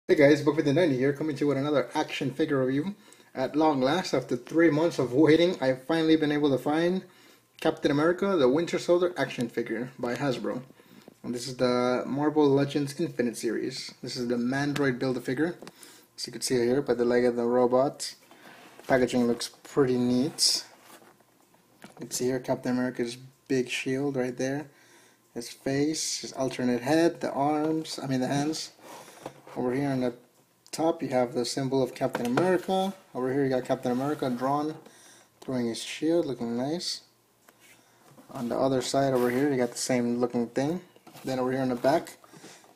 Hey guys, Book90 here, coming to you with another action figure review. At long last, after 3 months of waiting, I've finally been able to find Captain America, the Winter Soldier action figure by Hasbro. And this is the Marvel Legends Infinite series. This is the Mandroid Build-A-Figure. As you can see here by the leg of the robot. Packaging looks pretty neat. You can see here Captain America's big shield right there. His face, his alternate head, the hands. Over here on the top you have the symbol of Captain America. Over here you got Captain America drawn, throwing his shield, looking nice. On the other side over here you got the same looking thing. Then over here on the back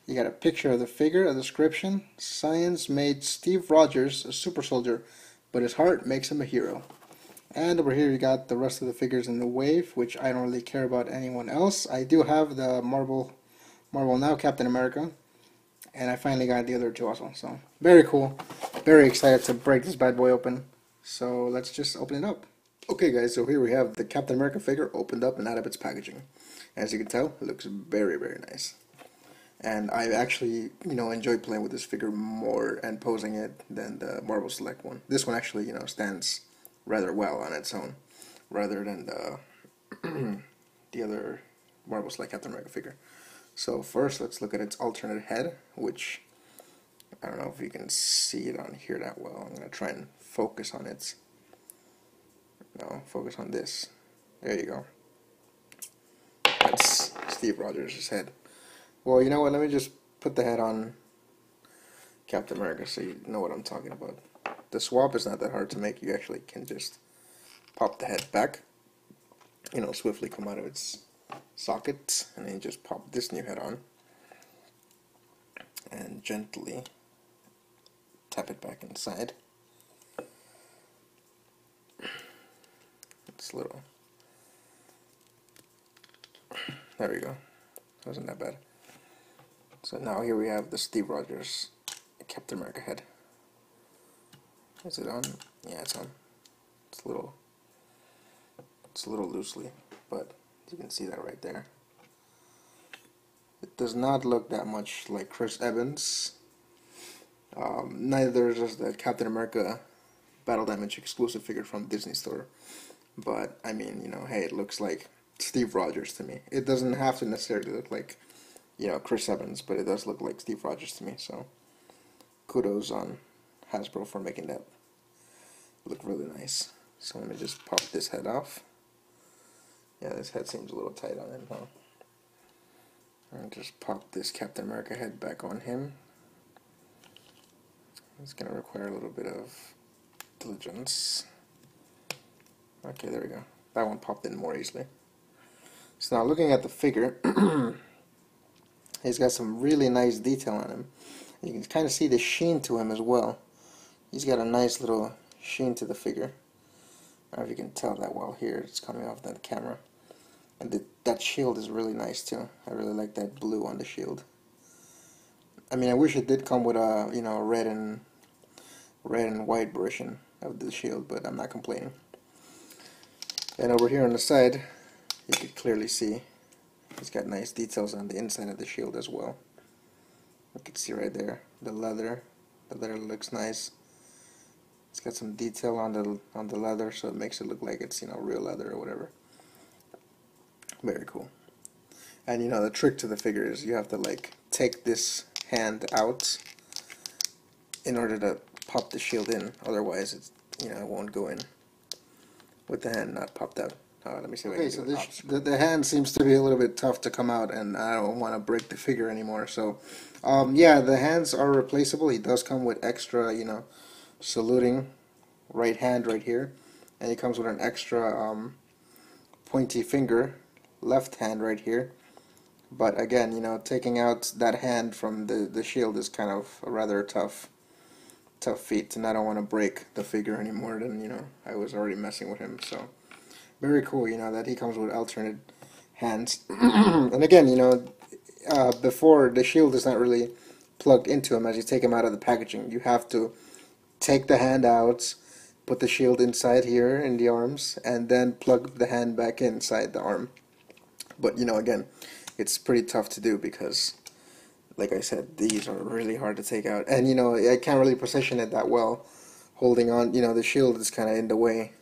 you got a picture of the figure, a description. Science made Steve Rogers a super soldier, but his heart makes him a hero. And over here you got the rest of the figures in the wave, which I don't really care about anyone else. I do have the Marvel Now Captain America. And I finally got the other two also, so very cool. Very excited to break this bad boy open. So let's just open it up. Okay guys, so here we have the Captain America figure opened up and out of its packaging. As you can tell, it looks very, very nice. And I actually, enjoy playing with this figure more and posing it than the Marvel Select one. This one actually, stands rather well on its own, rather than the other Marvel Select Captain America figure. So first, let's look at its alternate head, which I don't know if you can see it on here that well. I'm going to try and focus on it. No, focus on this. There you go. That's Steve Rogers' head. Well, you know what? Let me just put the head on Captain America so you know what I'm talking about. The swap is not that hard to make. You actually can just pop the head back, swiftly come out of its socket, and then just pop this new head on and gently tap it back inside. It's a little, there we go, wasn't that bad. So now here we have the Steve Rogers Captain America head. Is it on? Yeah, it's on. It's a little loosely, but you can see that right there. It does not look that much like Chris Evans. Neither does the Captain America Battle Damage exclusive figure from Disney Store. But, I mean, hey, it looks like Steve Rogers to me. It doesn't have to necessarily look like, Chris Evans, but it does look like Steve Rogers to me. So, kudos on Hasbro for making that look really nice. So let me just pop this head off. Yeah, this head seems a little tight on him, huh? And just pop this Captain America head back on him. It's going to require a little bit of diligence. Okay, there we go. That one popped in more easily. So now looking at the figure, he's got some really nice detail on him. You can kind of see the sheen to him as well. He's got a nice little sheen to the figure. I don't know if you can tell that well here. It's coming off the camera. And that shield is really nice too. I really like that blue on the shield. I mean, I wish it did come with a red and white version of the shield, but I'm not complaining. And over here on the side, you can clearly see it's got nice details on the inside of the shield as well. You can see right there the leather. The leather looks nice. It's got some detail on the leather, so it makes it look like it's real leather or whatever. Very cool. And the trick to the figure is you have to take this hand out in order to pop the shield in. Otherwise, it won't go in with the hand not popped out. Let me see. Okay, so the hand seems to be a little bit tough to come out, and I don't want to break the figure anymore. So, yeah, the hands are replaceable. He does come with extra, saluting right hand right here, and he comes with an extra pointy finger left hand right here. But again, taking out that hand from the shield is kind of a rather tough feat, and I don't want to break the figure any more than I was already messing with him. So very cool, that he comes with alternate hands. And again, before, the shield is not really plugged into him. As you take him out of the packaging, you have to take the hand out, put the shield inside here in the arms, and then plug the hand back inside the arm. But again, it's pretty tough to do because like I said, these are really hard to take out. And, you know, I can't really position it that well. Holding on, you know, the shield is kind of in the way.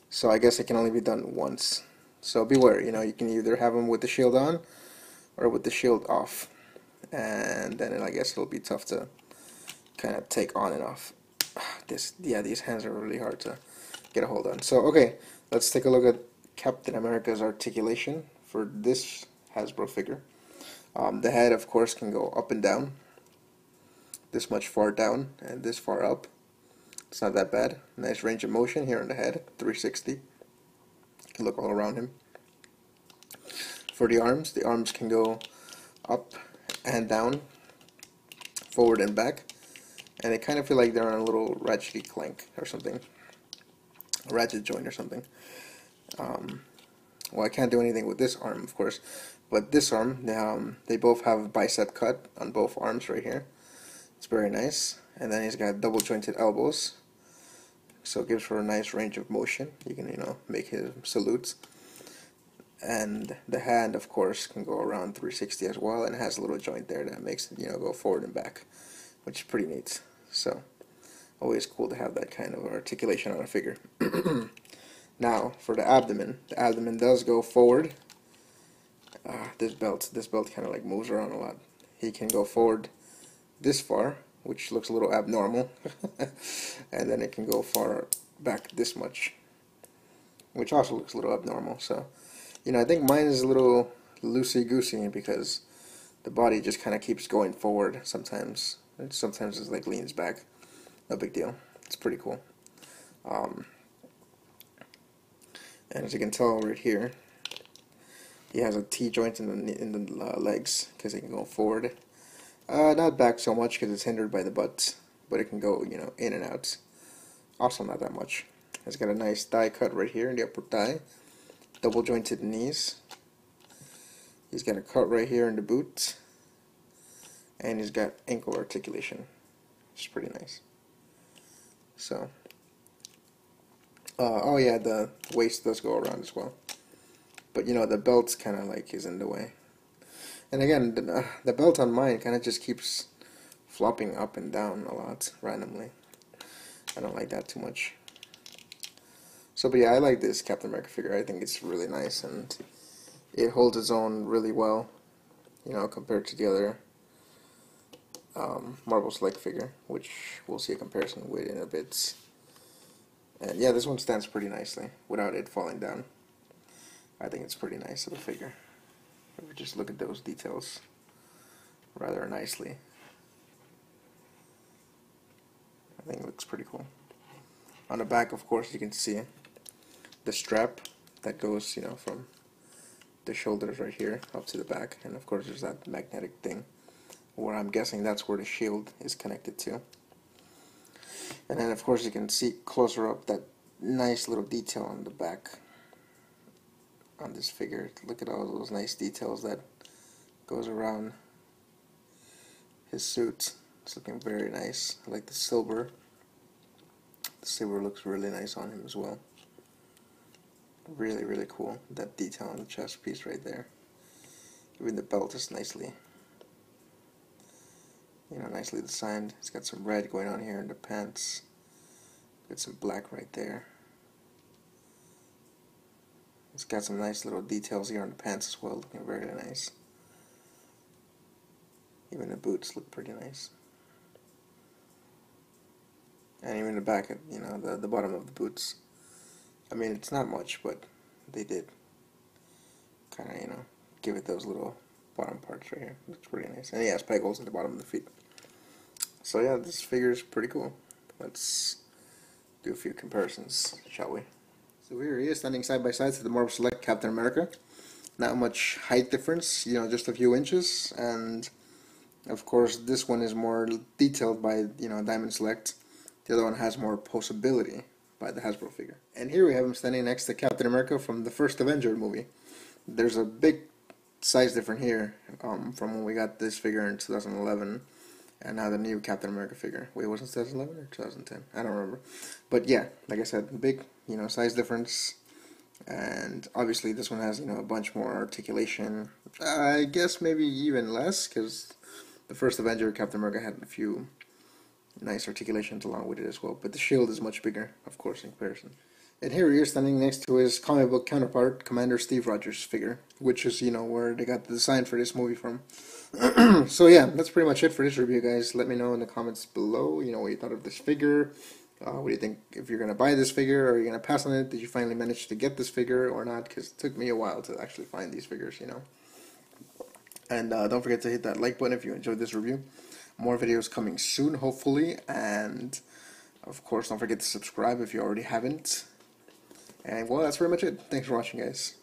So I guess it can only be done once. So beware, you know, you can either have them with the shield on or with the shield off. And then I guess it'll be tough to kind of take on and off. These hands are really hard to get a hold on. So, okay, let's take a look at Captain America's articulation for this Hasbro figure. The head, of course, can go up and down. This much far down and this far up. It's not that bad. Nice range of motion here on the head, 360. You can look all around him. For the arms can go up and down, forward and back, and they kind of feel like they're on a little ratchety clank or something, a ratchet joint or something. Well, I can't do anything with this arm, of course, but this arm, they both have a bicep cut on both arms right here. It's very nice. And then he's got double jointed elbows, so it gives for a nice range of motion. You can, you know, make his salutes. And the hand, of course, can go around 360 as well, and has a little joint there that makes it, you know, go forward and back, which is pretty neat. So, always cool to have that kind of articulation on a figure. Now, for the abdomen does go forward. This belt kind of like moves around a lot. He can go forward this far, which looks a little abnormal, and then it can go far back this much, which also looks a little abnormal. So, you know, I think mine is a little loosey-goosey because the body just kind of keeps going forward sometimes. And sometimes it's like leans back. No big deal. It's pretty cool. And as you can tell right here, he has a T-joint in the legs because it can go forward. Not back so much because it's hindered by the butt, but it can go, you know, in and out. Also not that much. It's got a nice thigh cut right here in the upper thigh. Double jointed knees. He's got a cut right here in the boot. And he's got ankle articulation, which is pretty nice. So, oh yeah, the waist does go around as well. But you know, the belt's kind of like is in the way. And again, the belt on mine kind of just keeps flopping up and down a lot randomly. I don't like that too much. So, but yeah, I like this Captain America figure. I think it's really nice, and it holds its own really well, you know, compared to the other Marvel Select figure, which we'll see a comparison with in a bit. And yeah, this one stands pretty nicely without it falling down. I think it's pretty nice of a figure. If we just look at those details rather nicely, I think it looks pretty cool. On the back, of course, you can see the strap that goes, you know, from the shoulders right here up to the back, and of course there's that magnetic thing where I'm guessing that's where the shield is connected to. And then of course you can see closer up that nice little detail on the back on this figure. Look at all those nice details that goes around his suit. It's looking very nice. I like the silver. The silver looks really nice on him as well. Really, really cool. That detail on the chest piece right there. Even the belt is nicely, you know, nicely designed. It's got some red going on here in the pants. Got some black right there. It's got some nice little details here on the pants as well, looking very nice. Even the boots look pretty nice. And even the back, you know, the bottom of the boots. I mean, it's not much, but they did kind of, you know, give it those little bottom parts right here. Looks pretty nice. And he has peg holes at the bottom of the feet. So yeah, this figure is pretty cool. Let's do a few comparisons, shall we? So here he is standing side by side to the Marvel Select Captain America. Not much height difference, you know, just a few inches. And of course, this one is more detailed by, you know, Diamond Select. The other one has more posability by the Hasbro figure. And here we have him standing next to Captain America from the first Avenger movie. There's a big size difference here from when we got this figure in 2011 and now the new Captain America figure. Wait, was it 2011 or 2010? I don't remember. But yeah, like I said, big, you know, size difference. And obviously this one has, you know, a bunch more articulation. I guess maybe even less, because The first Avenger, Captain America, had a few nice articulations along with it as well, but the shield is much bigger, of course, in comparison. And here he is standing next to his comic book counterpart, Commander Steve Rogers figure, which is, where they got the design for this movie from. So yeah, that's pretty much it for this review, guys. Let me know in the comments below, what you thought of this figure. What do you think, if you're going to buy this figure, or are you going to pass on it? Did you finally manage to get this figure or not? Because it took me a while to actually find these figures, And don't forget to hit that like button if you enjoyed this review. More videos coming soon, hopefully. And, of course, don't forget to subscribe if you already haven't. And, well, that's pretty much it. Thanks for watching, guys.